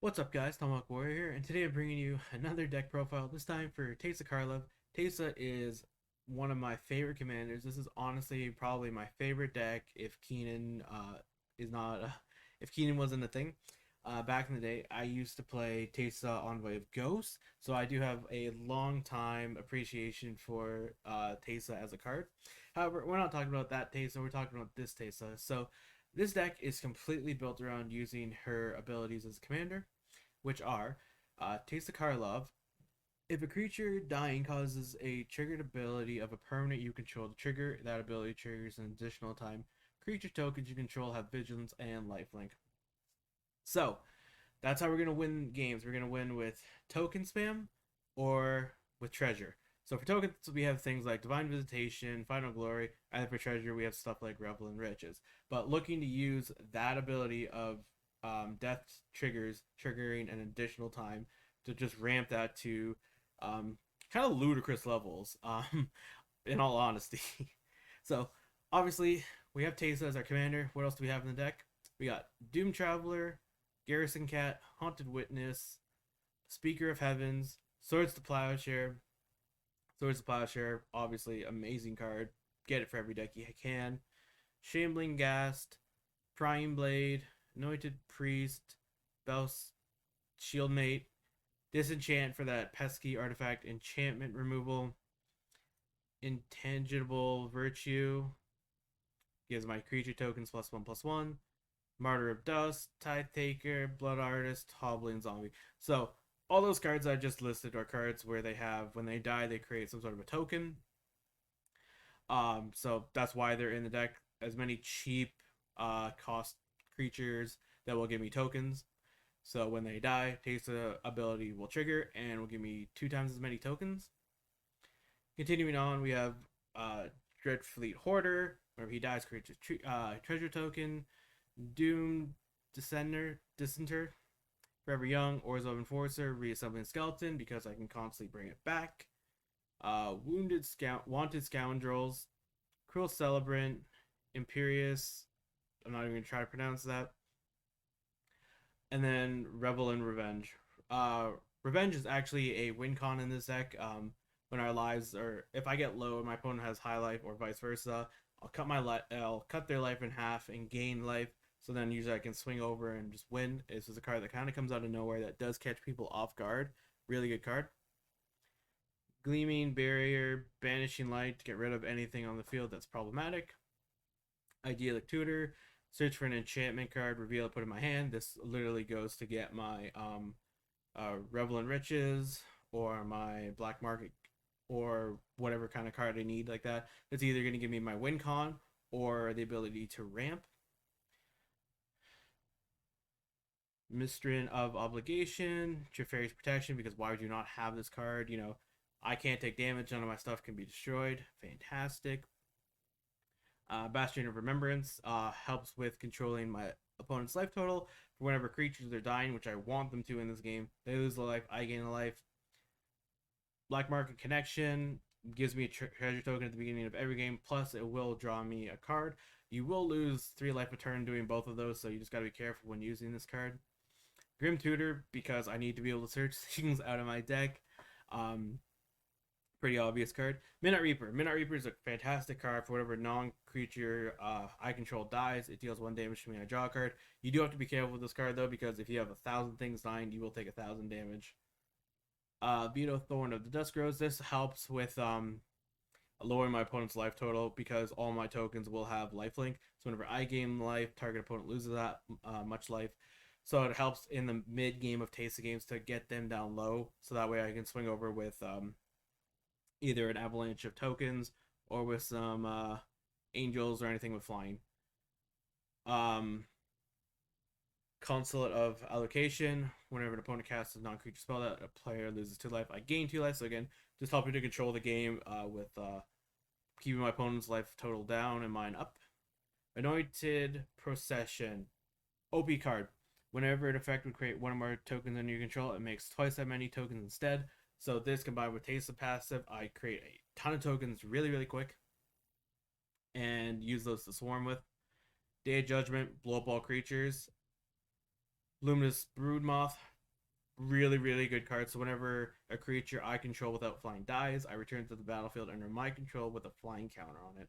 What's up, guys? Tomahawk Warrior here, and today I'm bringing you another deck profile, this time for Teysa Karlov. Teysa is one of my favorite commanders. This is honestly probably my favorite deck if Keenan is not, if Keenan wasn't a thing. Back in the day, I used to play Teysa Envoy of Ghosts, so I do have a long time appreciation for Teysa as a card. However, we're not talking about that Teysa, we're talking about this Teysa. So this deck is completely built around using her abilities as a commander, which are Teysa Karlov. If a creature dying causes a triggered ability of a permanent you control to trigger, that ability triggers an additional time. Creature tokens you control have vigilance and lifelink. So that's how we're gonna win games. We're gonna win with token spam or with treasure. So for tokens, we have things like Divine Visitation, Final Glory, and for treasure, we have stuff like Revel and Riches. But looking to use that ability of death triggers, triggering an additional time to just ramp that to kind of ludicrous levels, in all honesty. So obviously, we have Teysa as our commander. What else do we have in the deck? We got Doom Traveler, Garrison Cat, Haunted Witness, Speaker of Heavens, Swords to Plowshare. Swords to Plowshare, obviously, amazing card. Get it for every deck you can. Shambling Ghast, Prying Blade, Anointed Priest, Bel's Shieldmate, Disenchant for that pesky artifact enchantment removal, Intangible Virtue, gives my creature tokens +1/+1, Martyr of Dust, Tithe Taker, Blood Artist, Hobbling Zombie. So all those cards I just listed are cards where they have, when they die, they create some sort of a token. So that's why they're in the deck. As many cheap cost creatures that will give me tokens. So when they die, Teysa ability will trigger and will give me 2 times as many tokens. Continuing on, we have Dreadfleet Hoarder. Whenever he dies, creates a treasure token. Doom Dissenter. Forever Young, Orzhov Enforcer, Reassembling Skeleton because I can constantly bring it back. Wanted Scoundrels, Cruel Celebrant, Imperious. I'm not even gonna try to pronounce that. And then Revel and Revenge. Revenge is actually a win con in this deck. When our lives are, if I get low and my opponent has high life or vice versa, I'll cut their life in half and gain life. So then usually I can swing over and just win. This is a card that kind of comes out of nowhere that does catch people off guard. Really good card. Gleaming Barrier, Banishing Light to get rid of anything on the field that's problematic. Idyllic Tutor, search for an enchantment card, reveal it, put it in my hand. This literally goes to get my Revel and Riches or my Black Market or whatever kind of card I need like that. It's either going to give me my win con or the ability to ramp. Mistress of Obligation, Jafari's Protection, because why would you not have this card? I can't take damage, none of my stuff can be destroyed. Fantastic. Bastion of Remembrance helps with controlling my opponent's life total for whenever creatures are dying, which I want them to in this game. They lose a life, I gain a life. Black Market Connection gives me a treasure token at the beginning of every game, plus it will draw me a card. You will lose 3 life a turn doing both of those, so you just gotta be careful when using this card. Grim Tutor, because I need to be able to search things out of my deck. Pretty obvious card. Midnight Reaper. Midnight Reaper is a fantastic card for whatever non-creature I control dies. It deals 1 damage to me. I draw a card. You do have to be careful with this card though, because if you have 1,000 things dying, you will take 1,000 damage. Veto Thorn of the Dusk Rose. This helps with lowering my opponent's life total because all my tokens will have lifelink. So whenever I gain life, target opponent loses that much life. So it helps in the mid game of Teysa games to get them down low, so that way I can swing over with either an avalanche of tokens or with some angels or anything with flying. Consulate of Allocation. Whenever an opponent casts a non-creature spell that a player loses 2 life, I gain 2 life. So again, just helping to control the game with keeping my opponent's life total down and mine up. Anointed Procession. OP card. Whenever an effect would create 1 or more tokens under your control, it makes twice that many tokens instead. So this combined with Teysa passive, I create a ton of tokens really, really quick and use those to swarm with. Day of Judgment, blow up all creatures. Luminous Broodmoth, Really, really good card. So whenever a creature I control without flying dies, I return to the battlefield under my control with a flying counter on it.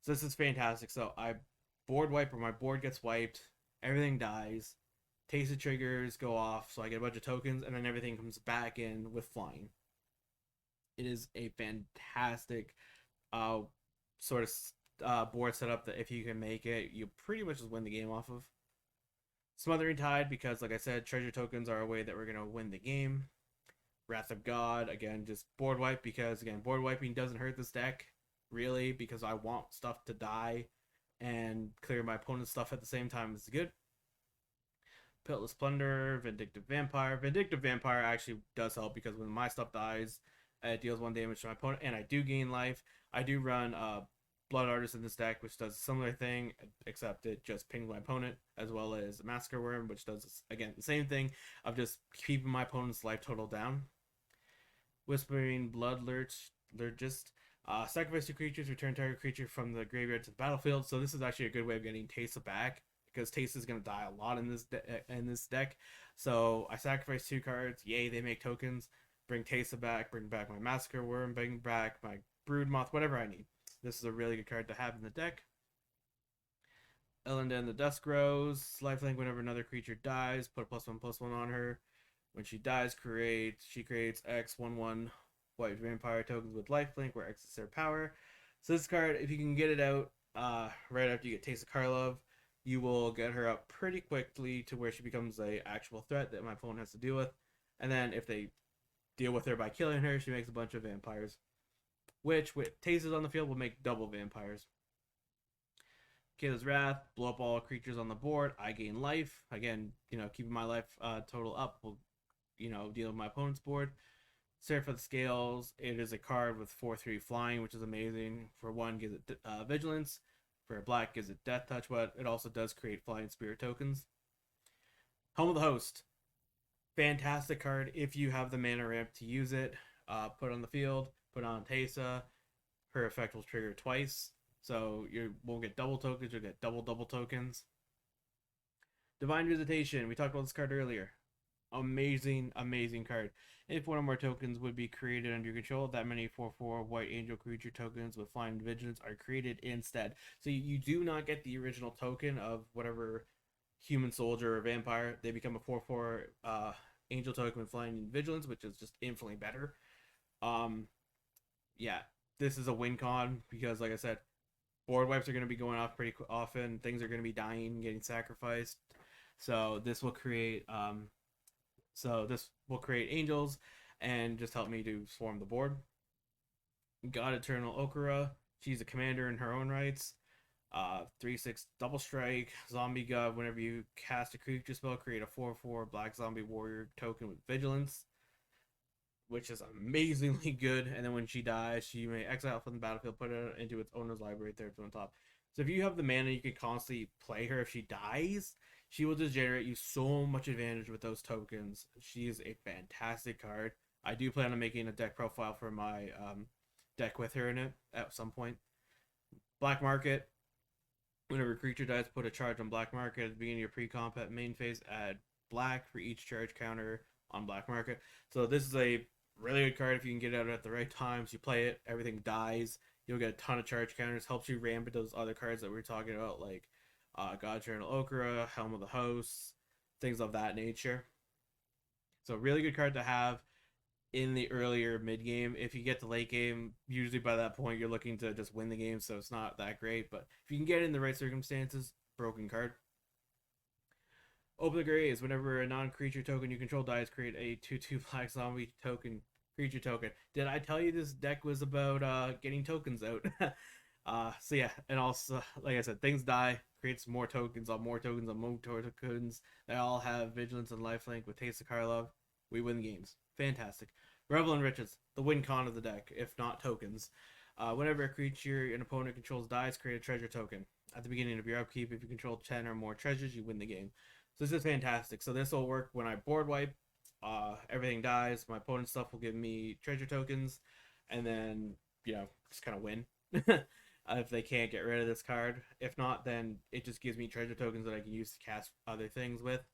So this is fantastic. So I board wipe, or my board gets wiped, everything dies, Teysa triggers go off, so I get a bunch of tokens, and then everything comes back in with flying. It is a fantastic uh, sort of board setup that if you can make it, you pretty much just win the game off of. Smothering Tide, because like I said, treasure tokens are a way that we're gonna win the game. Wrath of God, again, just board wipe, because again, board wiping doesn't hurt this deck really, because I want stuff to die and clear my opponent's stuff at the same time is good. Pitiless Plunder, Vindictive Vampire. Vindictive Vampire actually does help, because when my stuff dies, it deals 1 damage to my opponent, and I do gain life. I do run Blood Artist in this deck, which does a similar thing, except it just pings my opponent, as well as Massacre Worm, which does, again, the same thing of just keeping my opponent's life total down. Whispering Blood Lurgist. Sacrifice 2 creatures, return target creature from the graveyard to the battlefield. So this is actually a good way of getting Teysa back, because Teysa is going to die a lot in this deck. So I sacrifice 2 cards. Yay, they make tokens. Bring Teysa back. Bring back my Massacre Worm. Bring back my Brood Moth. Whatever I need. This is a really good card to have in the deck. Elinda and the Dusk Rose. Lifelink whenever another creature dies. Put a +1/+1 on her. When she dies, she creates X/1/1 white vampire tokens with lifelink, where X is their power. So this card, if you can get it out right after you get Teysa Karlov, you will get her up pretty quickly to where she becomes a actual threat that my opponent has to deal with. And then if they deal with her by killing her, she makes a bunch of vampires, which with Teysa's on the field will make double vampires. Kayla's Wrath, blow up all creatures on the board. I gain life. Again, keeping my life total up will, deal with my opponent's board. Seraph of the Scales, it is a card with 4/3 flying, which is amazing. For 1, gives it vigilance. For black, gives it death touch, but it also does create flying spirit tokens. Helm of the Host, fantastic card if you have the mana ramp to use it. Put it on the field, put on Teysa. Her effect will trigger twice, so you won't get double tokens, you'll get double tokens. Divine Visitation, we talked about this card earlier. Amazing card. If one or more tokens would be created under your control, that many 4/4 white angel creature tokens with flying vigilance are created instead. So you do not get the original token of whatever human soldier or vampire. They become a 4/4 angel token with flying vigilance, which is just infinitely better. Yeah, this is a win con, because like I said, board wipes are going to be going off pretty often. Things are going to be dying, getting sacrificed. So this will create angels and just help me to swarm the board. God Eternal Okra, she's a commander in her own rights. 3/6 double strike, zombie god. Whenever you cast a creature spell, create a 4/4 black zombie warrior token with vigilance, which is amazingly good. And then when she dies, she may exile from the battlefield, put it into its owner's library, third from the top. So if you have the mana, you can constantly play her. If she dies, she will just generate you so much advantage with those tokens. She is a fantastic card. I do plan on making a deck profile for my deck with her in it at some point. Black Market. Whenever a creature dies, put a charge on Black Market. At the beginning of your pre-combat main phase, add black for each charge counter on Black Market. So this is a really good card if you can get it out at the right times. You play it, everything dies. You'll get a ton of charge counters. Helps you ramp those other cards that we were talking about, like God Eternal Okra, Helm of the Hosts, things of that nature. So really good card to have in the earlier mid game. If you get to late game, usually by that point you're looking to just win the game, so it's not that great. But if you can get it in the right circumstances, broken card. Open the Graves. Whenever a non-creature token you control dies, create a 2/2 black zombie token creature token. Did I tell you this deck was about getting tokens out? So yeah, and also, like I said, things die, creates more tokens on more tokens on more tokens. They all have vigilance and lifelink. With Teysa Karlov, we win games. Fantastic. Revel in Riches, the win con of the deck, if not tokens. Whenever a creature an opponent controls dies, create a treasure token. At the beginning of your upkeep, if you control 10 or more treasures, you win the game. So this is fantastic. So this will work when I board wipe. Everything dies. My opponent's stuff will give me treasure tokens, and then just kind of win. If they can't get rid of this card. If not, then it just gives me treasure tokens that I can use to cast other things with.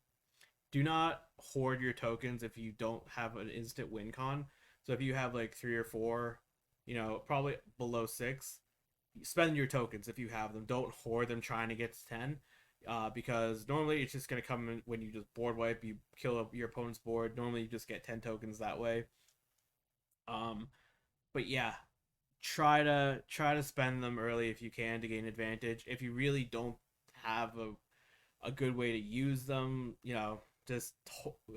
Do not hoard your tokens if you don't have an instant win con. So if you have like 3 or 4, probably below 6, spend your tokens if you have them. Don't hoard them trying to get to 10. Because normally it's just going to come in when you just board wipe, you kill up your opponent's board. Normally you just get 10 tokens that way. Um, but yeah, try to spend them early if you can to gain advantage. If you really don't have a good way to use them, just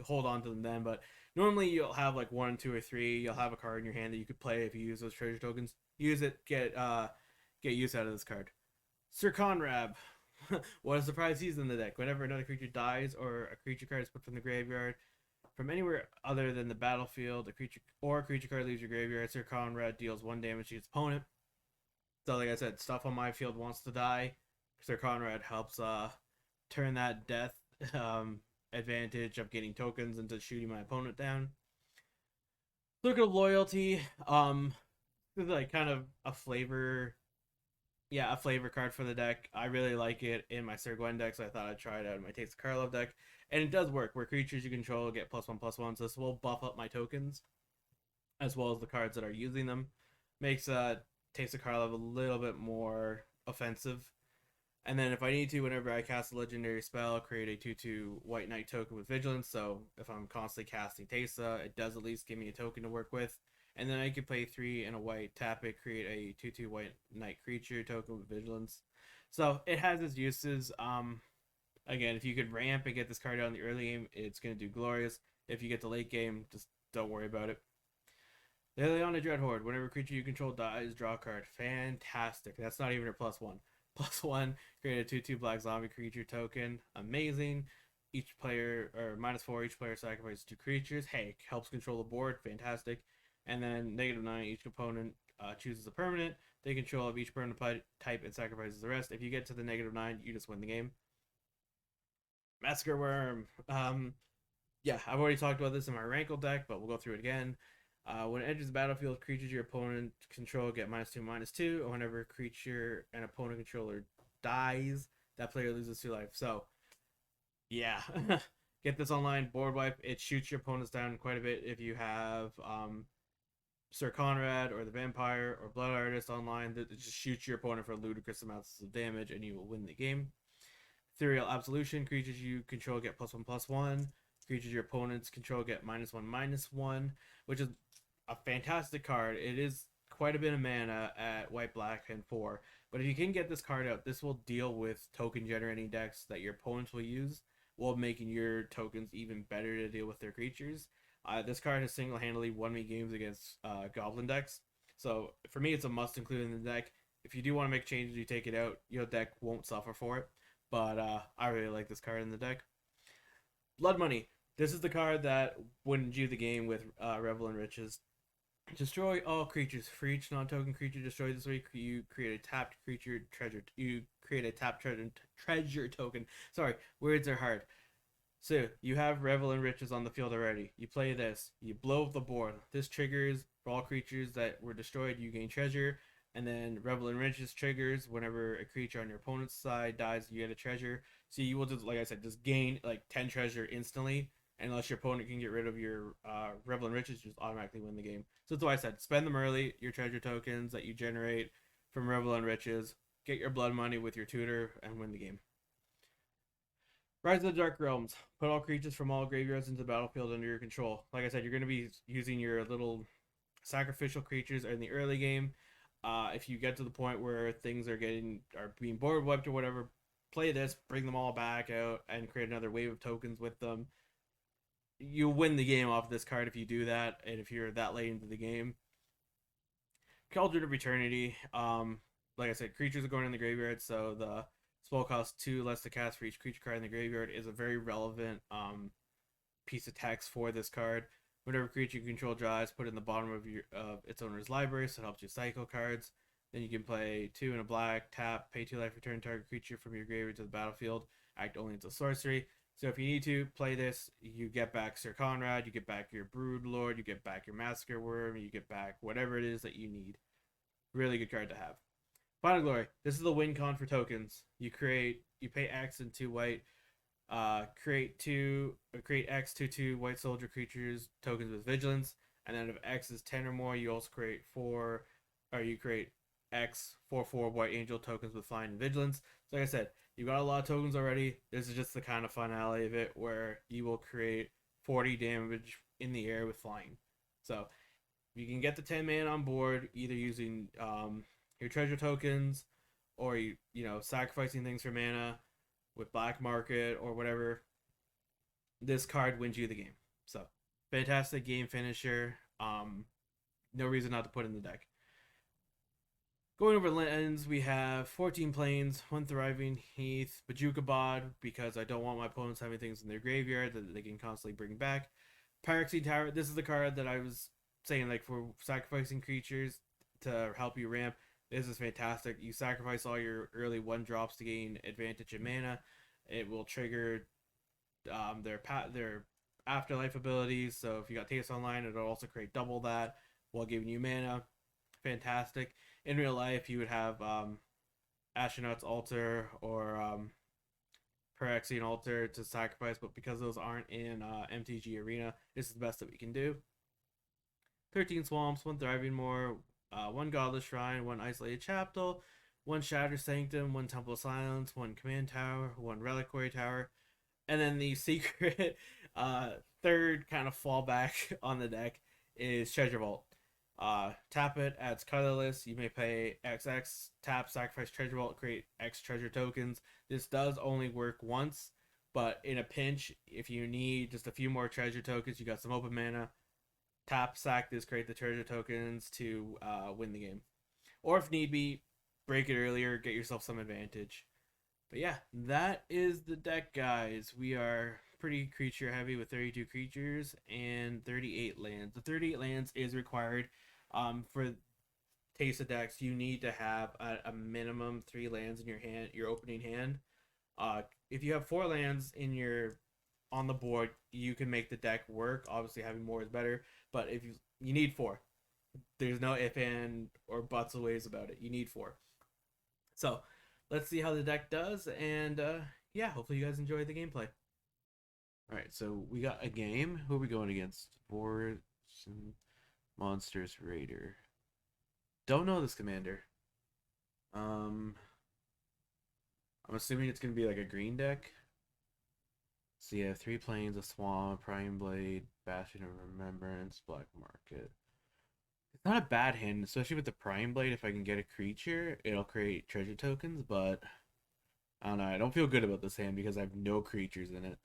hold on to them then. But normally you'll have like 1, 2, or 3. You'll have a card in your hand that you could play if you use those treasure tokens. Use it, get use out of this card. Sir Conrab. What a surprise he's in the deck. Whenever another creature dies or a creature card is put from the graveyard from anywhere other than the battlefield, a creature card leaves your graveyard, Sir Conrad deals 1 damage to its opponent. So like I said, stuff on my field wants to die. Sir Conrad helps turn that death advantage of getting tokens into shooting my opponent down. Circle of Loyalty. This is like kind of a flavor card for the deck. I really like it in my Sir Gwen deck, so I thought I'd try it out in my Teysa Karlov deck. And it does work, where creatures you control get +1/+1, so this will buff up my tokens, as well as the cards that are using them. Makes Teysa Karlov a little bit more offensive. And then if I need to, whenever I cast a legendary spell, create a 2/2 White Knight token with Vigilance, so if I'm constantly casting Teysa, it does at least give me a token to work with. And then I can play 3 and a white, tap it, create a 2/2 White Knight creature token with Vigilance. So it has its uses. Again, if you could ramp and get this card out in the early game, it's going to do glorious. If you get the late game, just don't worry about it. The Liliana Dreadhorde. Whenever a creature you control dies, draw a card. Fantastic. That's not even a +1. +1, create a 2/2 black zombie creature token. Amazing. Each player, or -4, each player sacrifices 2 creatures. Hey, helps control the board. Fantastic. And then -9, each opponent chooses a permanent. They control of each permanent type and sacrifices the rest. If you get to the -9, you just win the game. Massacre Worm. Yeah, I've already talked about this in my Rankle deck, but we'll go through it again. When it enters the battlefield, creatures your opponent control get -2/-2. Or whenever a creature an opponent controller dies, that player loses 2 life. So, yeah. Get this online, board wipe. It shoots your opponents down quite a bit if you have Sir Conrad or the Vampire or Blood Artist online. That just shoots your opponent for ludicrous amounts of damage and you will win the game. Ethereal Absolution. Creatures you control get +1/+1. Creatures your opponents control get -1/-1, which is a fantastic card. It is quite a bit of mana at white, black, and 4. But if you can get this card out, this will deal with token generating decks that your opponents will use, while making your tokens even better to deal with their creatures. This card has single-handedly won me games against Goblin decks. So for me, it's a must include in the deck. If you do want to make changes, you take it out. Your deck won't suffer for it. But I really like this card in the deck. Blood Money. This is the card that wins you the game with Revel in Riches. Destroy all creatures. For each non-token creature destroyed this week, you create a tapped creature treasure. You create a tapped treasure token. Sorry, words are hard. So you have Revel in Riches on the field already. You play this. You blow up the board. This triggers for all creatures that were destroyed. You gain treasure. And then Revel in Riches triggers whenever a creature on your opponent's side dies. You get a treasure. So you will just, like I said, just gain like 10 treasure instantly. Unless your opponent can get rid of your Revel in Riches, you just automatically win the game. So that's why I said spend them early. Your treasure tokens that you generate from Revel in Riches. Get your blood money with your tutor and win the game. Rise of the Dark Realms. Put all creatures from all graveyards into the battlefield under your control. Like I said, you're going to be using your little sacrificial creatures in the early game. If you get to the point where things are being board wiped or whatever, play this, bring them all back out, and create another wave of tokens with them. You win the game off this card if you do that, and if you're that late into the game. Cauldron of Eternity. Like I said, creatures are going in the graveyard, so the spell costs 2 less to cast for each creature card in the graveyard is a very relevant piece of text for this card. Whenever creature you control dies, put it in the bottom of its owner's library, so it helps you cycle cards. Then you can play 2 and a black, tap, pay 2 life, return target creature from your graveyard to the battlefield, act only as a sorcery. So if you need to play this, you get back Sir Conrad, you get back your Brood Lord, you get back your Massacre Worm, you get back whatever it is that you need. Really good card to have. Final Glory. This is the win con for tokens. You pay X and 2 white. create X 2/2 white soldier creatures tokens with vigilance, and then if X is 10 or more, you also create four, or you create X 4/4 white angel tokens with flying and vigilance. So like I said, you've got a lot of tokens already. This is just the kind of finale of it where you will create 40 damage in the air with flying. So you can get the 10 man on board either using your treasure tokens, or you know sacrificing things for mana with black market or whatever. This card wins you the game. So fantastic game finisher. No reason not to put in the deck. Going over lands, we have 14 plains, one thriving heath, Bajuka Bod, because I don't want my opponents having things in their graveyard that they can constantly bring back. Pyrexian Tower, this is the card that I was saying, like, for sacrificing creatures to help you ramp. This is fantastic. You sacrifice all your early one drops to gain advantage in mana. It will trigger their afterlife abilities. So if you got Taste Online, it'll also create double that while giving you mana. Fantastic. In real life, you would have Astronaut's Altar or Pyrexian Altar to sacrifice, but because those aren't in MTG Arena, this is the best that we can do. 13 Swamps, one Thriving Moor, one Godless Shrine, one Isolated Chapel, one Shattered Sanctum, one Temple of Silence, one Command Tower, one Reliquary Tower, and then the secret third kind of fallback on the deck is Treasure Vault. Tap it, adds colorless. You may pay XX, tap, sacrifice Treasure Vault, create X treasure tokens. This does only work once, but in a pinch, if you need just a few more treasure tokens, you got some open mana, tap, sack this, create the treasure tokens to win the game. Or if need be, break it earlier, get yourself some advantage. But yeah, that is the deck, guys. We are pretty creature heavy with 32 creatures and 38 lands. The 38 lands is required. For Teysa decks, you need to have a minimum 3 lands in your hand, your opening hand. If you have 4 lands in your on the board, you can make the deck work. Obviously, having more is better, but if you need 4, there's no if and or buts ways about it. You need 4. So let's see how the deck does, and yeah, hopefully you guys enjoy the gameplay. All right, so we got a game. Who are we going against? Boards and Monsters Raider. Don't know this commander. I'm assuming it's gonna be like a green deck. So you have 3 planes, a swamp, Prying Blade, Bastion of Remembrance, Black Market. It's not a bad hand, especially with the Prying Blade. If I can get a creature, it'll create treasure tokens, but I don't know. I don't feel good about this hand because I have no creatures in it.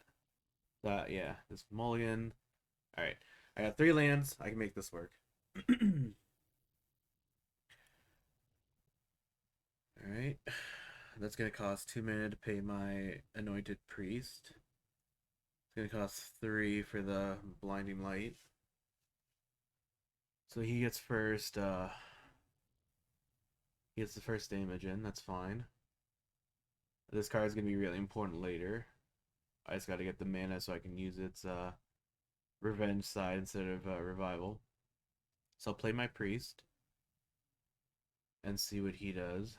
Yeah, this mulligan. Alright. I got 3 lands. I can make this work. Alright. That's going to cost 2 mana to pay my Anointed Priest. It's going to cost 3 for the Blinding Light. So he gets first, he gets the first damage in. That's fine. This card is going to be really important later. I just got to get the mana so I can use its revenge side instead of revival. So I'll play my priest and see what he does.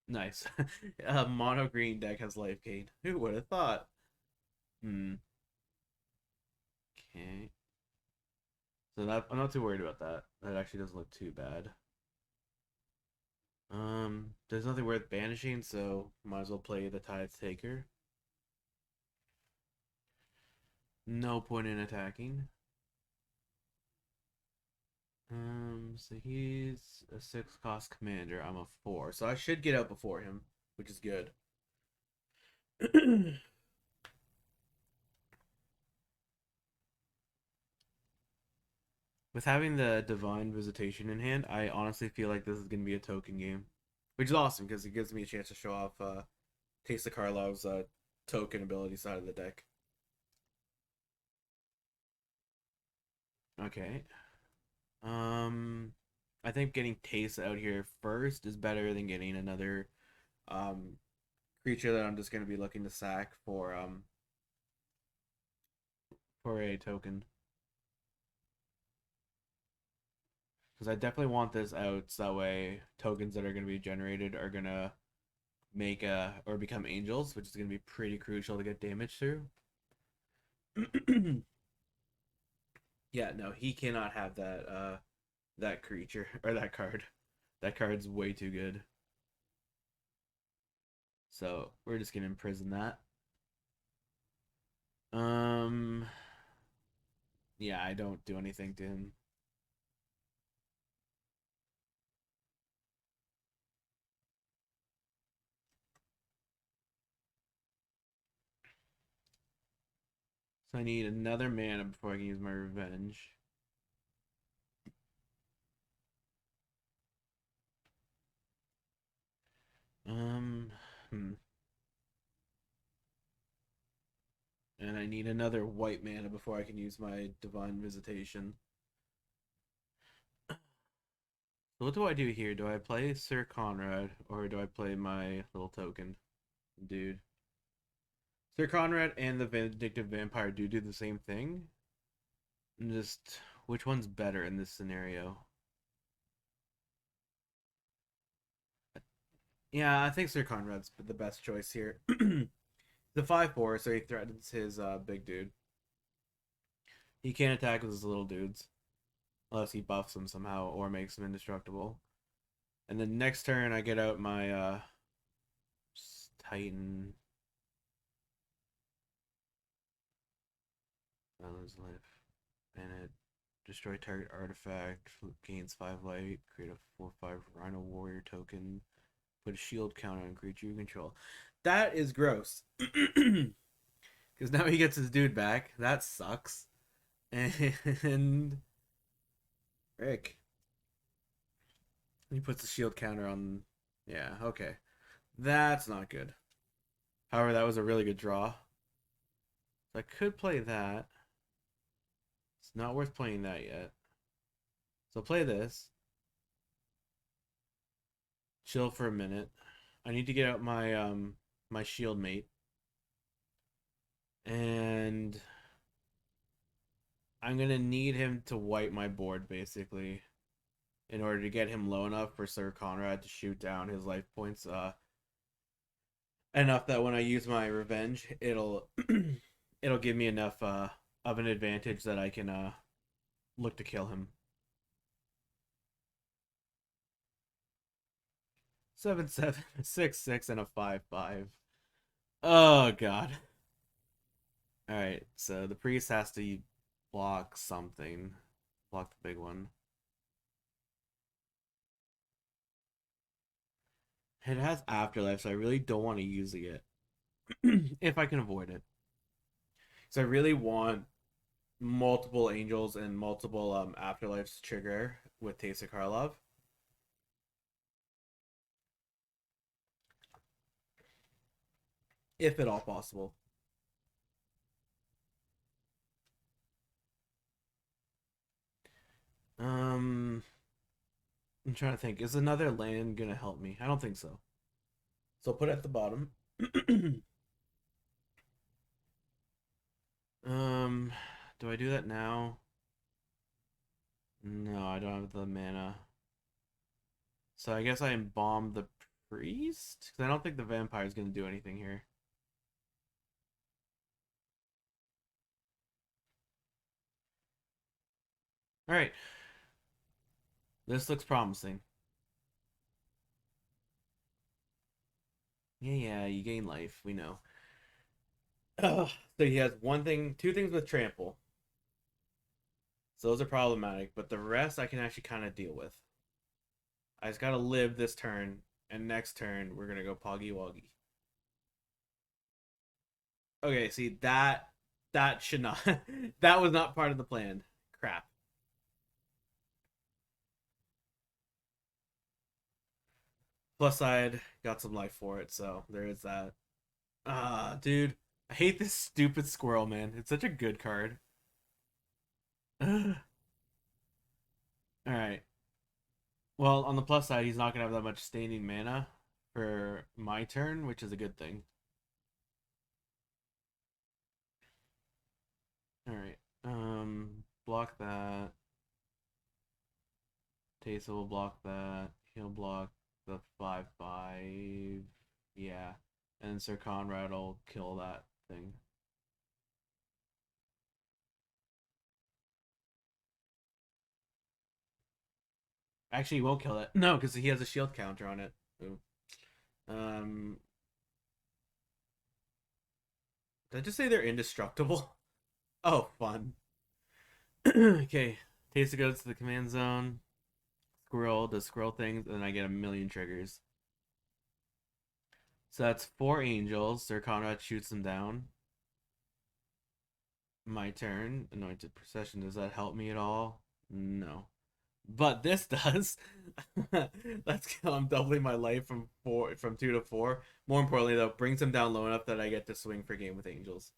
Nice. A mono green deck has life gain. Who would have thought? Okay. So that I'm not too worried about that. That actually doesn't look too bad. There's nothing worth banishing, so might as well play the Tithe Taker. No point in attacking. So he's a 6 cost commander. I'm a 4, so I should get out before him, which is good. With having the Divine Visitation in hand, I honestly feel like this is going to be a token game, which is awesome because it gives me a chance to show off Teysa Karlov's token ability side of the deck. Okay. I think getting Teysa out here first is better than getting another creature that I'm just going to be looking to sack for a token. Because I definitely want this out so that way tokens that are going to be generated are going to make or become angels, which is going to be pretty crucial to get damage through. Yeah, no, he cannot have that creature or that card. That card's way too good. So we're just gonna imprison that. Um, yeah, I don't do anything to him. So I need another mana before I can use my revenge. Um, hmm. And I need another white mana before I can use my divine visitation. So what do I do here? Do I play Sir Conrad or do I play my little token dude? Sir Conrad and the Vindictive Vampire do the same thing. And just which one's better in this scenario? Yeah, I think Sir Conrad's the best choice here. The 5/4, so he threatens his big dude. He can't attack with his little dudes unless he buffs them somehow or makes them indestructible. And then next turn, I get out my Titan. Balance life. Banned. Destroy target artifact. Gains 5 light. Create a 4/5 Rhino Warrior token. Put a shield counter on creature you control. That is gross. Because now he gets his dude back. That sucks. And Rick. He puts a shield counter on. Yeah, okay. That's not good. However, that was a really good draw. So I could play that. It's not worth playing that yet. So play this. Chill for a minute. I need to get out my shield mate. And I'm gonna need him to wipe my board basically in order to get him low enough for Sir Conrad to shoot down his life points enough that when I use my revenge, it'll give me enough of an advantage that I can look to kill him. 7/7, 6/6, and a 5/5. Oh god. All right, so the priest has to block something. Block the big one. It has afterlife, so I really don't want to use it yet. If I can avoid it. So I really want multiple angels and multiple afterlives to trigger with Teysa Karlov. If at all possible. Um I'm trying to think. Is another land gonna help me? I don't think so. So I'll put it at the bottom. um do I do that now? No, I don't have the mana. So I guess I embalm the priest? Because I don't think the vampire is going to do anything here. Alright. This looks promising. Yeah, you gain life. We know. Ugh. So he has two things with trample. So those are problematic, but the rest I can actually kind of deal with. I just gotta live this turn, and next turn we're gonna go Poggy Woggy. Okay, see that should not that was not part of the plan. Crap. Plus side got some life for it, so there is that. Ah, dude, I hate this stupid squirrel, man. It's such a good card. All right. Well, on the plus side, he's not gonna have that much standing mana for my turn, which is a good thing. All right. Block that. Teysa will block that. He'll block the 5/5. Yeah. And Sir Conrad will kill that thing. Actually, he won't kill it. No, because he has a shield counter on it. Ooh. Um, did I just say they're indestructible? Oh, fun. Okay. Taysa goes to the command zone. Squirrel does squirrel things, and then I get a million triggers. So that's four angels. Sir Conrad shoots them down. My turn. Anointed procession. Does that help me at all? No. But this does. Let's go. I'm doubling my life from 2 to 4. More importantly, though, brings him down low enough that I get to swing for game with angels.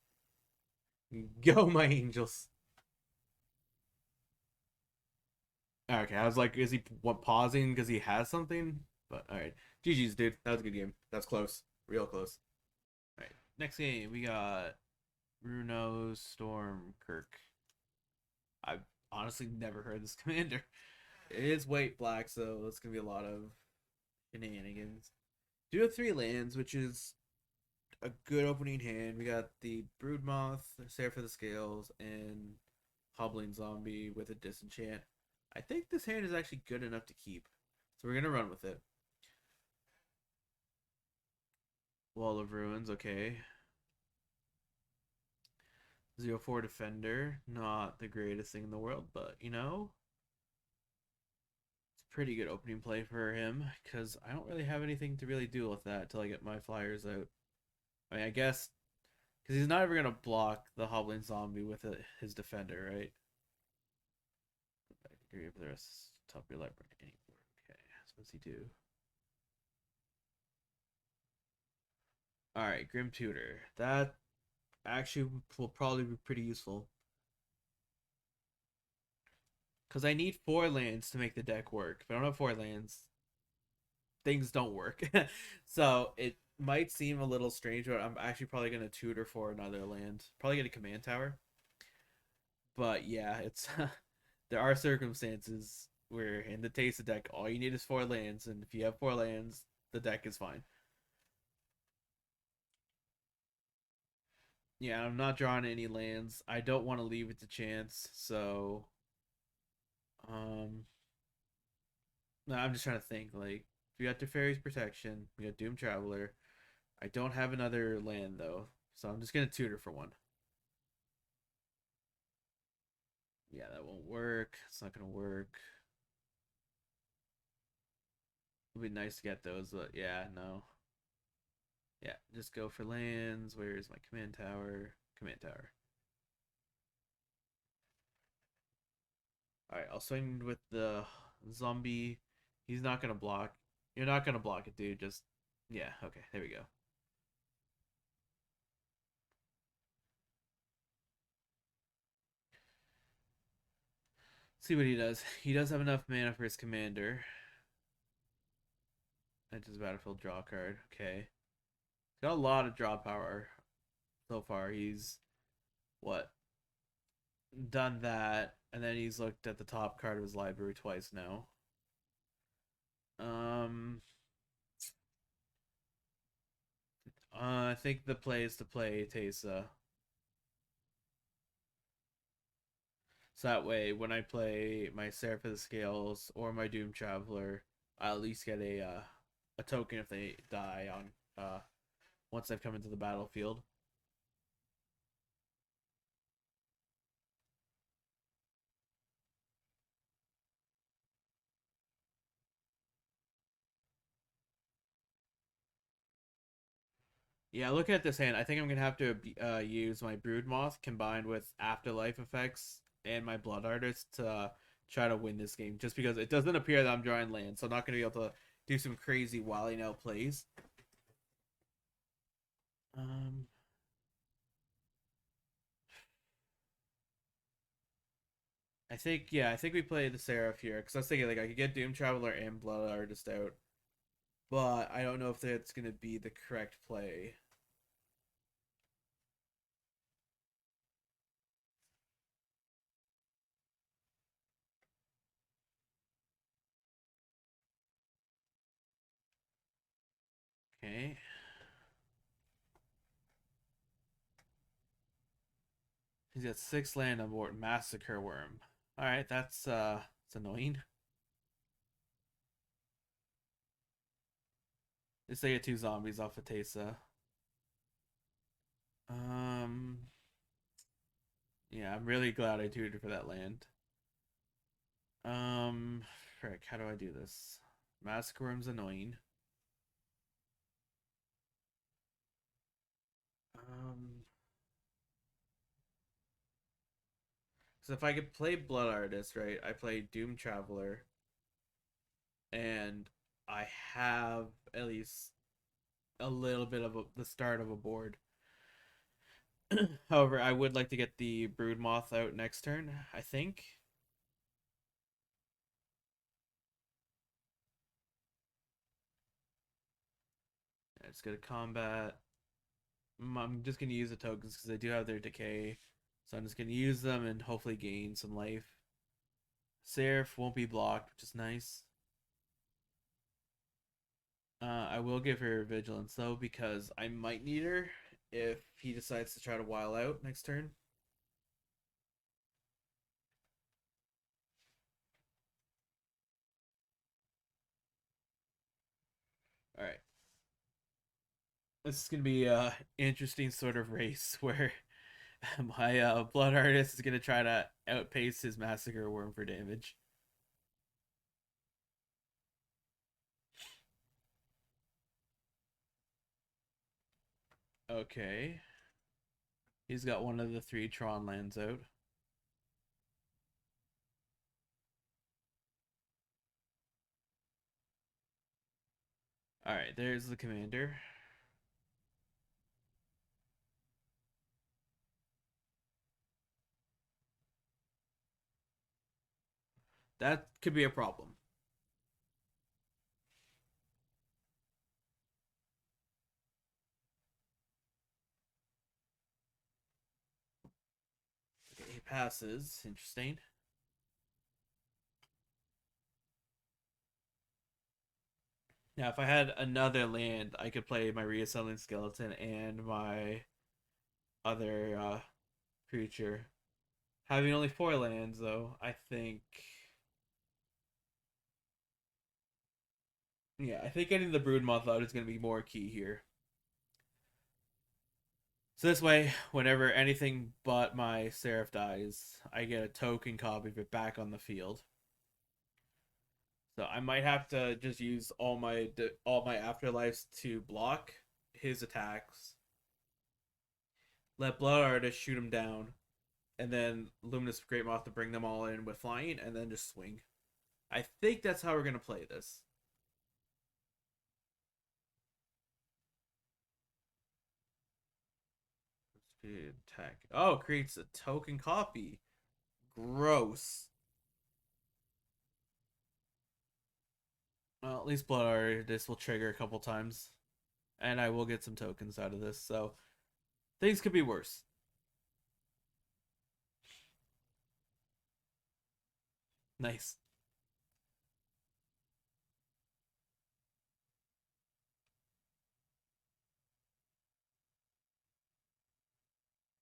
Go, my angels. Okay, I was like, is he pausing because he has something? But all right, GG's, dude. That was a good game. That's close, real close. All right, next game we got Bruno Stormkirk. I've honestly never heard this commander. It is white black, so it's gonna be a lot of shenanigans. Do have 3 lands, which is a good opening hand. We got the Broodmoth, Seraph of the Scales, and Hobbling Zombie with a Disenchant. I think this hand is actually good enough to keep, so we're gonna run with it. Wall of Ruins, okay. 0-4 Defender, not the greatest thing in the world, but you know, it's a pretty good opening play for him because I don't really have anything to really do with that until I get my flyers out. I mean, I guess because he's not ever gonna block the Hobbling Zombie with his Defender, right? I agree with the rest. Top of your library anymore. Okay, so what's he do? All right, Grim Tutor. That actually will probably be pretty useful because I need 4 lands to make the deck work. If I don't have 4 lands, things don't work. So it might seem a little strange, but I'm actually probably gonna tutor for another land. Probably get a command tower. But yeah, it's there are circumstances where in the Teysa deck, all you need is 4 lands, and if you have 4 lands, the deck is fine. Yeah, I'm not drawing any lands. I don't want to leave it to chance, so um no, I'm just trying to think. Like, we got Teferi's Protection, we got Doom Traveler. I don't have another land though, so I'm just gonna tutor for one. Yeah, that won't work. It's not gonna work. It'd be nice to get those, but yeah, no. Yeah, just go for lands. Where's my command tower? Command tower. All right, I'll swing with the zombie. He's not gonna block. You're not gonna block it, dude. Just yeah. Okay, there we go. See what he does. He does have enough mana for his commander. Enters battlefield, draw a card. Okay, he's got a lot of draw power so far. He's what done that, and then he's looked at the top card of his library twice now. Um, I think the play is to play Teysa. So that way, when I play my Seraph of the Scales or my Doom Traveler, I at least get a token if they die on once they've come into the battlefield. Yeah, looking at this hand, I think I'm gonna have to use my Broodmoth combined with Afterlife effects and my Blood Artist to try to win this game. Just because it doesn't appear that I'm drawing land, so I'm not gonna be able to do some crazy wilding out plays. Um, I think we play the Seraph here because I was thinking like I could get Doom Traveler and Blood Artist out, but I don't know if that's gonna be the correct play. Okay. He's got 6 land on board. Massacre Worm. Alright, it's annoying. At least I get 2 zombies off of Teysa. Um, yeah, I'm really glad I tutored for that land. Frick, how do I do this? Massacre Worm's annoying. Um, so if I could play Blood Artist, right? I play Doom Traveler, and I have at least a little bit of the start of a board. However, I would like to get the Brood Moth out next turn, I think. Yeah, just go to combat. I'm just going to use the tokens because they do have their decay. So I'm just going to use them and hopefully gain some life. Seraph won't be blocked, which is nice. I will give her Vigilance though because I might need her if he decides to try to wild out next turn. All right. This is going to be a interesting sort of race where my Blood Artist is going to try to outpace his Massacre Worm for damage. Okay. He's got one of the 3 Tron lands out. Alright, there's the commander. That could be a problem. Okay, he passes. Interesting. Now, if I had another land, I could play my Reassembling Skeleton and my other creature. Having only 4 lands, though, I think. Yeah, I think getting the Broodmoth out is going to be more key here. So this way, whenever anything but my Seraph dies, I get a token copy of it back on the field. So I might have to just use all my afterlives to block his attacks. Let Blood Artist shoot him down, and then Luminous Great Moth to bring them all in with flying, and then just swing. I think that's how we're gonna play this. Speed attack. Oh, creates a token copy. Gross. Well, at least Blood Artist will trigger a couple times, and I will get some tokens out of this. So things could be worse. Nice.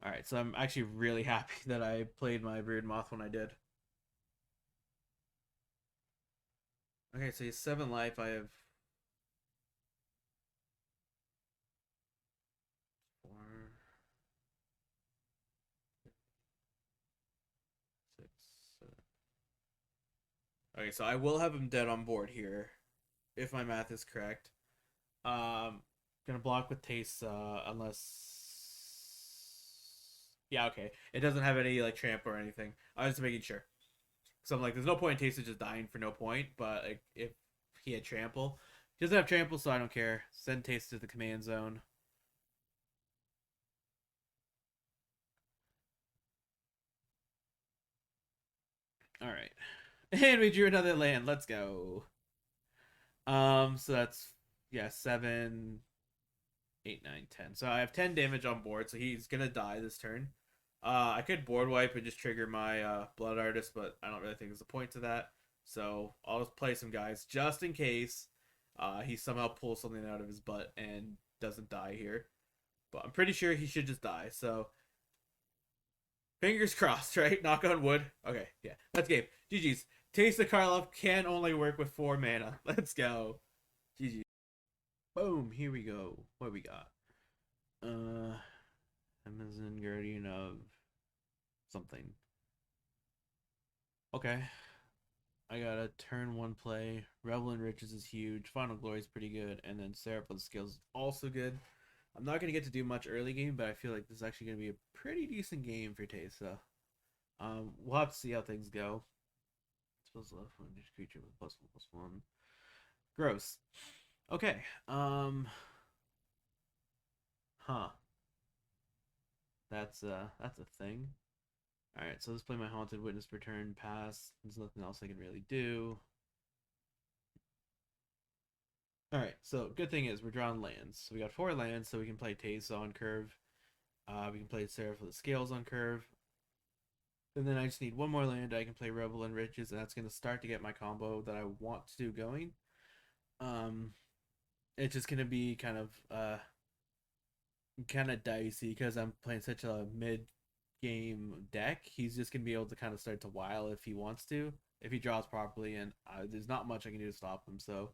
All right, so I'm actually really happy that I played my Brood Moth when I did. Okay, so he's 7 life. I have 4, 6, 7. Okay, so I will have him dead on board here, if my math is correct. Gonna block with Taste, unless. Yeah, okay. It doesn't have any like tramp or anything. I was just making sure. So I'm like, there's no point in Taste just dying for no point. But like, if he had trample, he doesn't have trample, so I don't care. Send Taste to the command zone. All right, and we drew another land. Let's go. So that's yeah, 7, 8, 9, 10. So I have 10 damage on board, so he's gonna die this turn. I could board wipe and just trigger my Blood Artist, but I don't really think there's a point to that. So I'll just play some guys just in case he somehow pulls something out of his butt and doesn't die here. But I'm pretty sure he should just die. So Fingers crossed, right? Knock on wood. Okay, yeah. That's game. GG's. Teysa Karlov can only work with 4 mana. Let's go. GG. Boom. Here we go. What we got? Amazon Guardian of something. Okay. I got a turn 1 play. Revel in Riches is huge. Final Glory is pretty good. And then Seraph of the Scales is also good. I'm not going to get to do much early game, but I feel like this is actually going to be a pretty decent game for Teysa. We'll have to see how things go. Spells left one each creature with +1/+1. Gross. Okay. Huh. That's a thing. Alright, so let's play my Haunted Witness per turn. Pass. There's nothing else I can really do. Alright, so good thing is we're drawing lands. So we got 4 lands, so we can play Teysa on curve. We can play Seraph of the Scales on curve. And then I just need one more land. I can play Revel in Riches, and that's going to start to get my combo that I want to do going. It's just going to be kind of dicey because I'm playing such a mid game deck. He's just going to be able to kind of start to wile if he wants to, if he draws properly, and there's not much I can do to stop him. So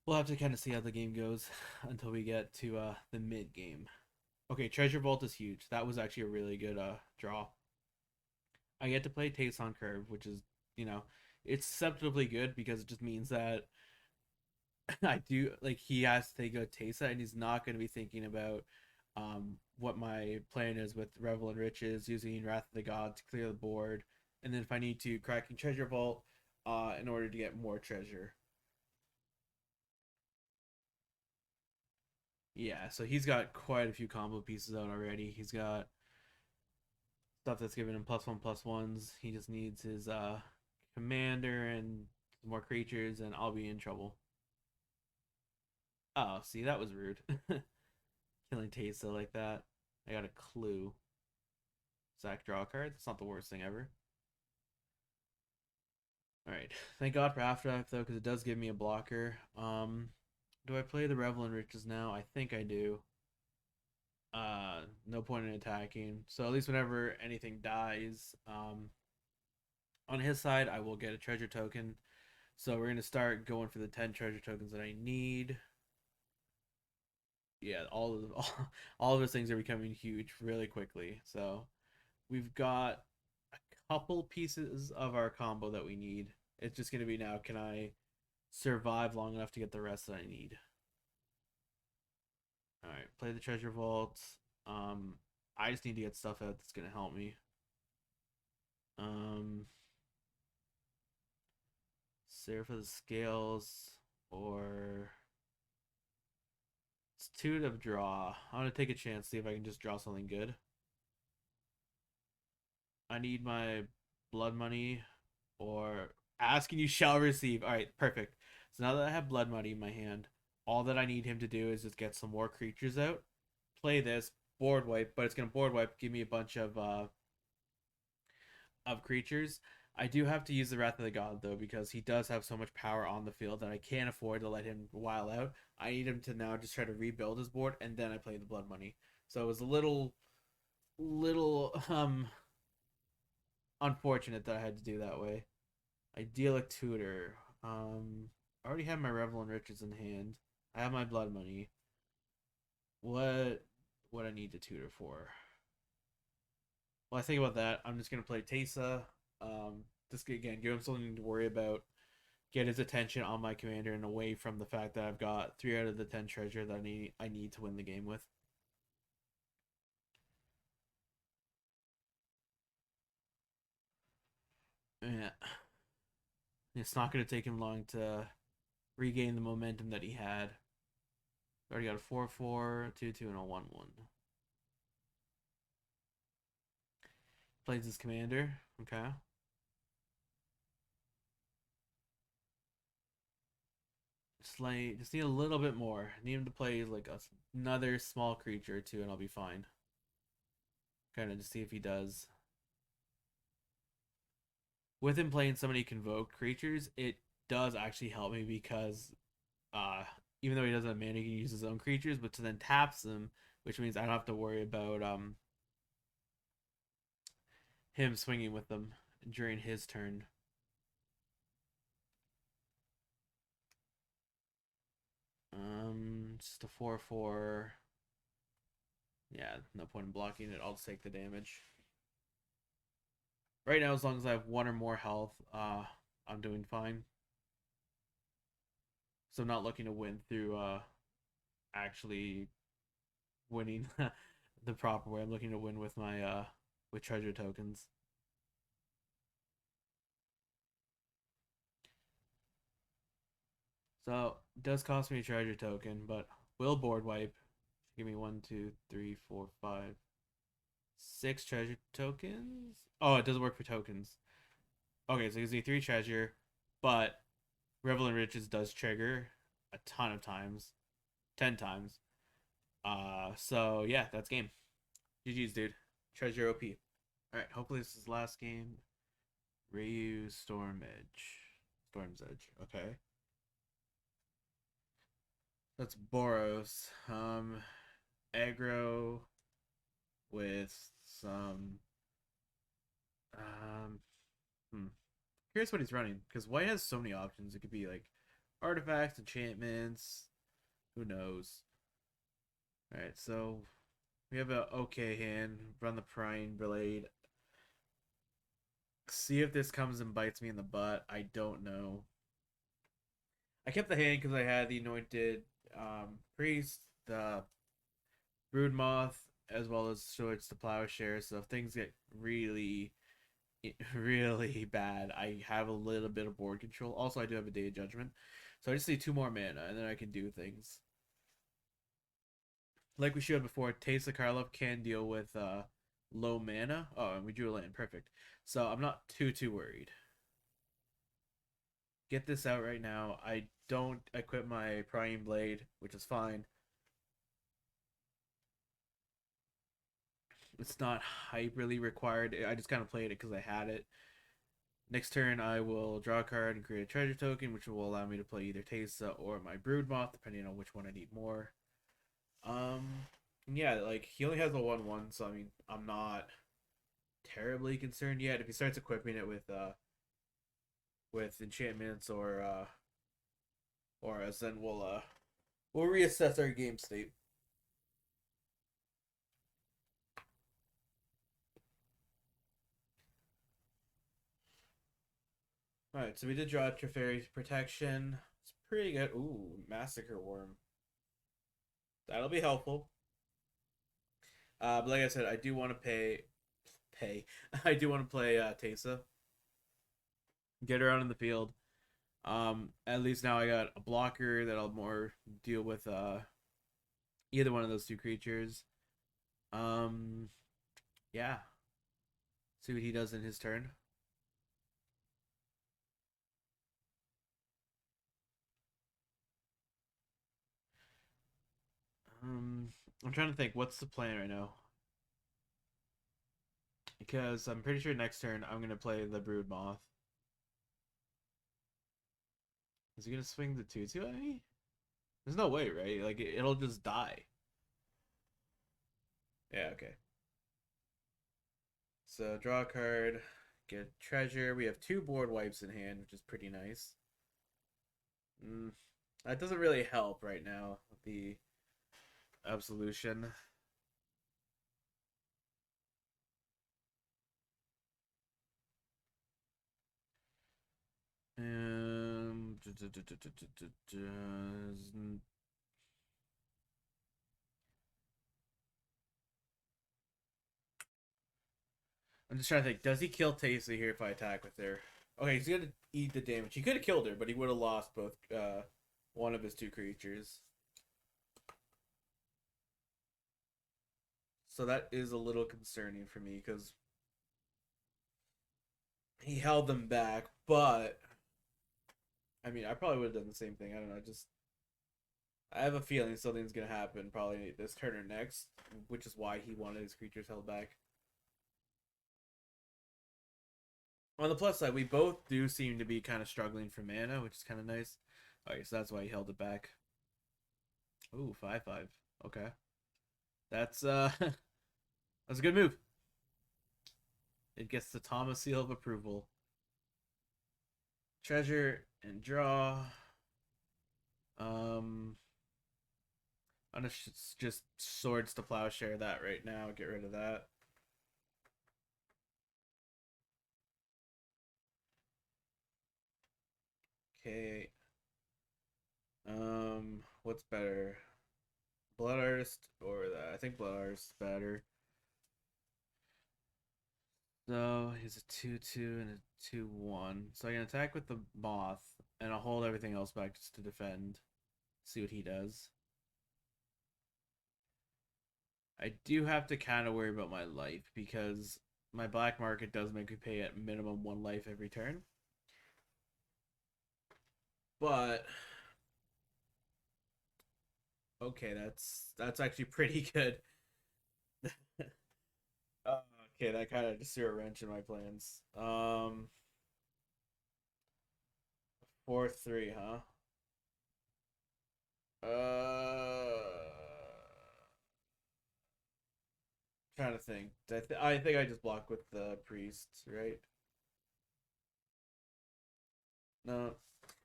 we'll have to kind of see how the game goes until we get to the mid game. Okay, Treasure Vault is huge. That was actually a really good draw. I get to play Teysa on curve, which is, it's acceptably good because it just means that I do, like, he has to go Teysa and he's not going to be thinking about what my plan is with Revel in Riches, using Wrath of the God to clear the board, and then if I need to, cracking Treasure Vault in order to get more treasure. Yeah, so he's got quite a few combo pieces out already. He's got stuff that's giving him +1/+1s. He just needs his commander and more creatures, and I'll be in trouble. Oh, see, that was rude. Killing Teysa like that. I got a clue. Sack, draw a card. That's not the worst thing ever. Alright. Thank God for Afterlife, though, because it does give me a blocker. Do I play the Revel in Riches now? I think I do. No point in attacking. So at least whenever anything dies, on his side, I will get a treasure token. So we're gonna start going for the 10 treasure tokens that I need. Yeah, all of those things are becoming huge really quickly. So we've got a couple pieces of our combo that we need. It's just gonna be now, can I survive long enough to get the rest that I need? All right, play the treasure vault. I just need to get stuff out that's gonna help me. Um, Seraph of the Scales, or it's 2 to draw. I'm gonna take a chance, see if I can just draw something good. I need my blood money, or asking you shall receive. All right, perfect. So now that I have blood money in my hand, all that I need him to do is just get some more creatures out. Play this board wipe, but it's gonna board wipe, give me a bunch of creatures. I do have to use the Wrath of the God though, because he does have so much power on the field that I can't afford to let him while out. I need him to now just try to rebuild his board, and then I play the blood money. So it was a little unfortunate that I had to do that way. Idyllic Tutor. I already have my Revel in Riches in hand. I have my blood money. What I need to tutor for? Well, I think about that. I'm just gonna play Teysa. Just again, give him something to worry about. Get his attention on my commander and away from the fact that I've got 3 out of the 10 treasure that I need to win the game with. Yeah, it's not gonna take him long to regain the momentum that he had. Already got a 4/4, 2/2, and a 1/1. Plays his commander. Okay. Just need a little bit more. Need him to play like another small creature or two, and I'll be fine. Kind of just see if he does. With him playing so many convoked creatures, it does actually help me because uh, even though he doesn't have mana, he can use his own creatures, but to then taps them, which means I don't have to worry about him swinging with them during his turn. Just a 4/4. Yeah, no point in blocking it. I'll just take the damage. Right now, as long as I have one or more health, I'm doing fine. So I'm not looking to win through actually winning the proper way. I'm looking to win with my with treasure tokens. So it does cost me a treasure token, but will board wipe. Give me 1, 2, 3, 4, 5, 6 treasure tokens. Oh, it doesn't work for tokens. Okay, so it gives me 3 treasure, but Revel in Riches does trigger a ton of times, 10 times. So yeah, that's game. GG's, dude. Treasure OP. All right, hopefully this is the last game. Ryu Storm Edge. Storm's Edge. Okay. That's Boros. Aggro with some. Um. Curious what he's running because White has so many options. It could be like artifacts, enchantments. Who knows? All right, so we have a okay hand. Run the Prying Blade. See if this comes and bites me in the butt. I don't know. I kept the hand because I had the Anointed Priest, the Brood Moth, as well as Swords to Plowshare. So if things get really, really bad, I have a little bit of board control. Also, I do have a Day of Judgment. So I just need 2 more mana, and then I can do things. Like we showed before, Teysa Karlov can deal with low mana. Oh, and we drew a land. Perfect. So I'm not too worried. Get this out right now. I don't equip my Prying Blade, which is fine. It's not hyperly required. I just kind of played it because I had it. Next turn, I will draw a card and create a treasure token, which will allow me to play either Teysa or my Broodmoth, depending on which one I need more. Yeah, like he only has a 1/1, so I mean, I'm not terribly concerned yet. If he starts equipping it with enchantments or as then we'll reassess our game state. All right, so we did draw Teferi's Protection. It's pretty good. Ooh, Massacre Worm. That'll be helpful. But like I said, I do want to pay. I do want to play Teysa. Get her out in the field. At least now I got a blocker that'll more deal with either one of those 2 creatures. Um, yeah. See what he does in his turn. I'm trying to think what's the plan right now. Because I'm pretty sure next turn I'm gonna play the Brood Moth. Is he gonna swing the 2/2 at me? There's no way, right? Like it'll just die. Yeah, okay. So draw a card, get treasure. We have 2 board wipes in hand, which is pretty nice. That doesn't really help right now with the absolution. Um, I'm just trying to think. Does he kill Teysa here if I attack with her? Okay, he's gonna eat the damage. He could have killed her, but he would have lost both one of his 2 creatures. So that is a little concerning for me because he held them back, but I mean, I probably would have done the same thing. I don't know. I have a feeling something's gonna happen probably this turn or next, which is why he wanted his creatures held back. On the plus side, we both do seem to be kind of struggling for mana, which is kind of nice. Okay, so that's why he held it back. Ooh, 5/5. Okay, that's that's a good move. It gets the Thomas seal of approval. Treasure and draw. Um, I'm gonna just swords to plowshare that right now. Get rid of that. Okay. What's better? Blood Artist or that? I think Blood Artist is better. So he's a 2/2 and a 2/1. So I can attack with the Moth, and I'll hold everything else back just to defend. See what he does. I do have to kind of worry about my life because my black market does make me pay at minimum 1 life every turn. But okay, that's actually pretty good. Okay, that kind of just threw a wrench in my plans. 4/3, huh? Trying to think. I think I just blocked with the priest, right? No.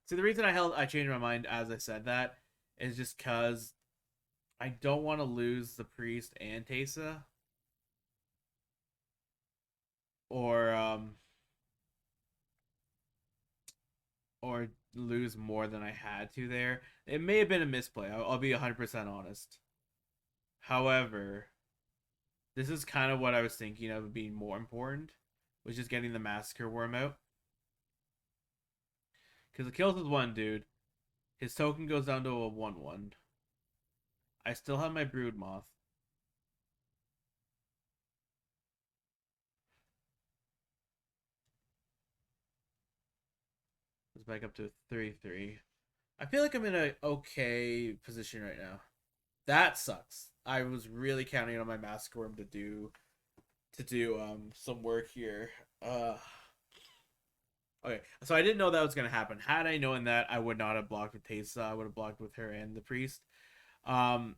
See, the reason I changed my mind as I said that is just because I don't want to lose the priest and Teysa, or or lose more than I had to there. It may have been a misplay. I'll be 100% honest. However, this is kind of what I was thinking of being more important, which is getting the Massacre Worm out. Because it kills his one dude. His token goes down to a 1/1. I still have my Brood Moth. It's back up to a 3/3. I feel like I'm in a okay position right now. That sucks. I was really counting on my Massacre Worm to do some work here. Okay, so I didn't know that was gonna happen. Had I known that, I would not have blocked with Teysa. I would have blocked with her and the priest. Um,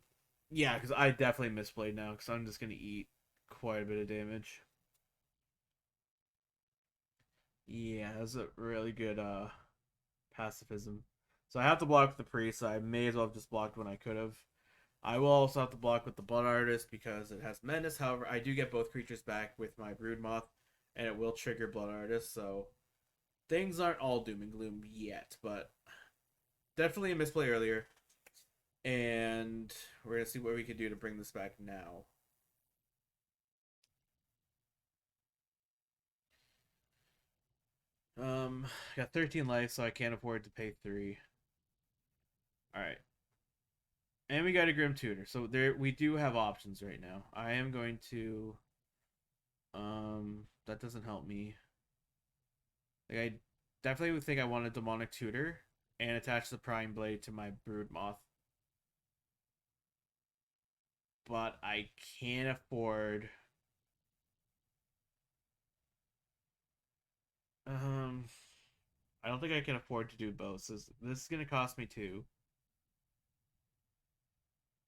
yeah, because I definitely misplayed now. Because I'm just gonna eat quite a bit of damage. Yeah, that's a really good pacifism. So I have to block with the priest. So I may as well have just blocked when I could have. I will also have to block with the Blood Artist because it has Menace. However, I do get both creatures back with my Brood Moth, and it will trigger Blood Artist. So things aren't all doom and gloom yet, but definitely a misplay earlier. And we're gonna see what we can do to bring this back now. I got 13 life, so I can't afford to pay 3. All right, and we got a Grim Tutor, so there we do have options right now. I am going to, that doesn't help me. Like I definitely would think I want a Demonic Tutor and attach the Prying Blade to my Brood Moth, but I can't afford. Um, I don't think I can afford to do both. So this is gonna cost me 2.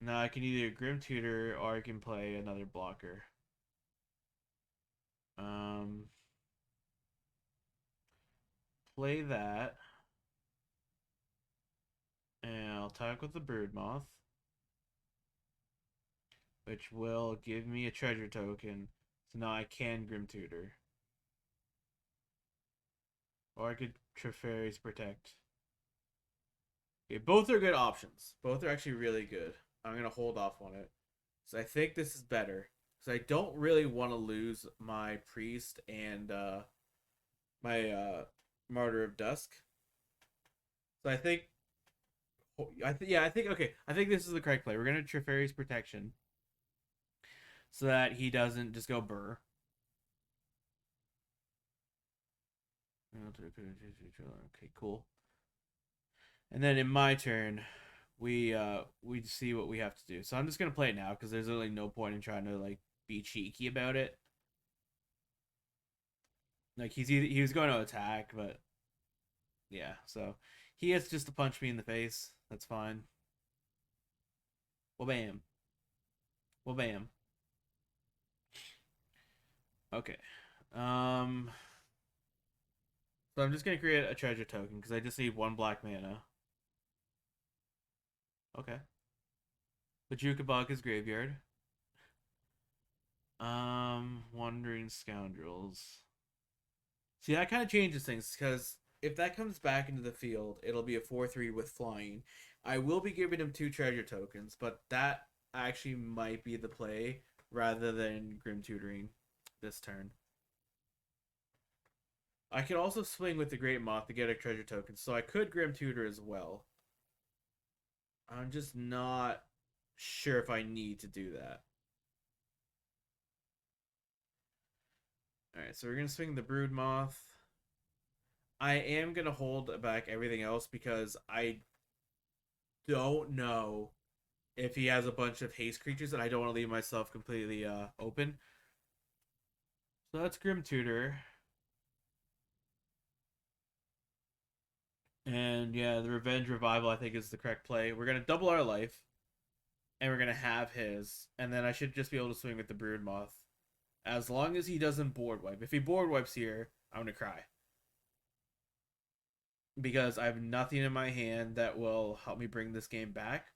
Now I can either Grim Tutor or I can play another blocker. Um, play that, and I'll attack with the Brood Moth, which will give me a treasure token. So now I can Grim Tutor, or I could Treferi's Protect. Okay, both are good options. Both are actually really good. I'm gonna hold off on it. So I think this is better. So I don't really want to lose my priest and my Martyr of Dusk. So I think okay. I think this is the correct play. We're gonna Treferi's Protection, so that he doesn't just go burr. Okay, cool. And then in my turn, we see what we have to do. So I'm just gonna play it now because there's really no point in trying to like be cheeky about it. Like he was going to attack, but yeah. So he has just to punch me in the face. That's fine. Well, bam. Well, bam. Okay. Um, so I'm just gonna create a treasure token because I just need one black mana. Okay. But Jukabaka's graveyard. Wandering Scoundrels. See, that kind of changes things because if that comes back into the field, it'll be a 4/3 with flying. I will be giving him two treasure tokens, but that actually might be the play rather than Grim Tutoring this turn. I could also swing with the Great Moth to get a treasure token, so I could Grim Tutor as well. I'm just not sure if I need to do that. Alright, so we're going to swing the Brood Moth. I am going to hold back everything else because I don't know if he has a bunch of haste creatures and I don't want to leave myself completely open. So that's Grim Tutor. And yeah, the Revenge Revival I think is the correct play. We're going to double our life and we're going to have his. And then I should just be able to swing with the Brood Moth. As long as he doesn't board wipe. If he board wipes here, I'm going to cry. Because I have nothing in my hand that will help me bring this game back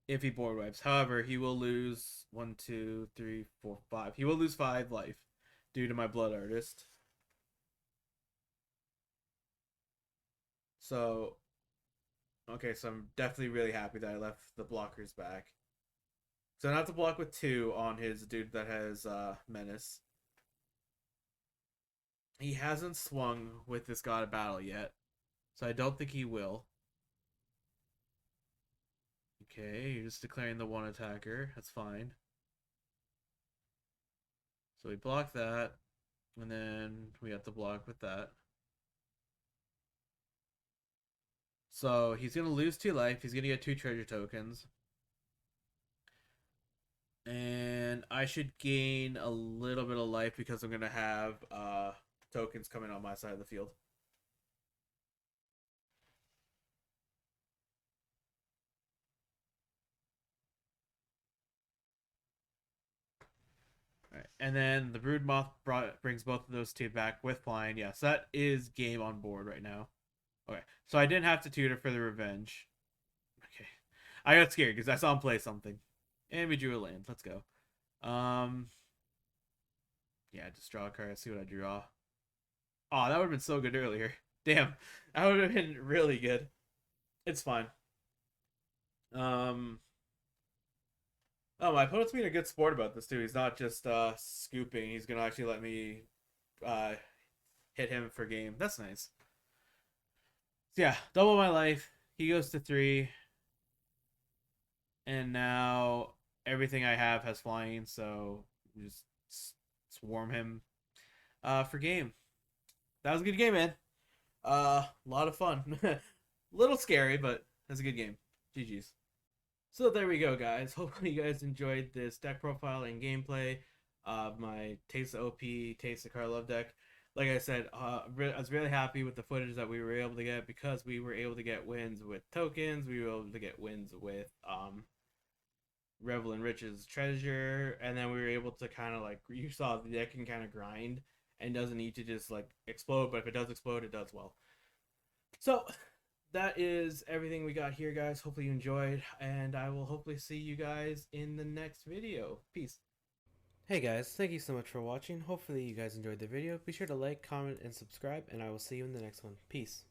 if he board wipes. However, he will lose 1, 2, 3, 4, 5. He will lose 5 life due to my Blood Artist. So, okay, so I'm definitely really happy that I left the blockers back. So I don't have to block with 2 on his dude that has Menace. He hasn't swung with this God of Battle yet, so I don't think he will. Okay, you're just declaring the one attacker. That's fine. So we block that, and then we have to block with that. So he's going to lose 2 life. He's going to get 2 treasure tokens. And I should gain a little bit of life because I'm going to have tokens coming on my side of the field. All right. And then the Brood Moth brings both of those 2 back with flying. Yes, that is game on board right now. Okay, so I didn't have to tutor for the revenge. Okay, I got scared because I saw him play something, and we drew a land. Let's go. Um, yeah, just draw a card. See what I draw. Oh, that would have been so good earlier. Damn, that would have been really good. It's fine. Um, oh, my opponent's being a good sport about this too. He's not just scooping. He's gonna actually let me uh hit him for game. That's nice. So yeah, double my life. He goes to 3, and now everything I have has flying. So just swarm him for game. That was a good game, man. A lot of fun. Little scary, but that's a good game. GG's. So there we go, guys. Hopefully you guys enjoyed this deck profile and gameplay of my Teysa OP, Teysa Karlov deck. Like I said, I was really happy with the footage that we were able to get because we were able to get wins with tokens. We were able to get wins with Revel and Rich's treasure, and then we were able to kind of like you saw the deck can kind of grind and doesn't need to just like explode, but if it does explode, it does well. So that is everything we got here, guys. Hopefully you enjoyed, and I will hopefully see you guys in the next video. Peace. Hey guys, thank you so much for watching. Hopefully you guys enjoyed the video. Be sure to like, comment, and subscribe, and I will see you in the next one. Peace.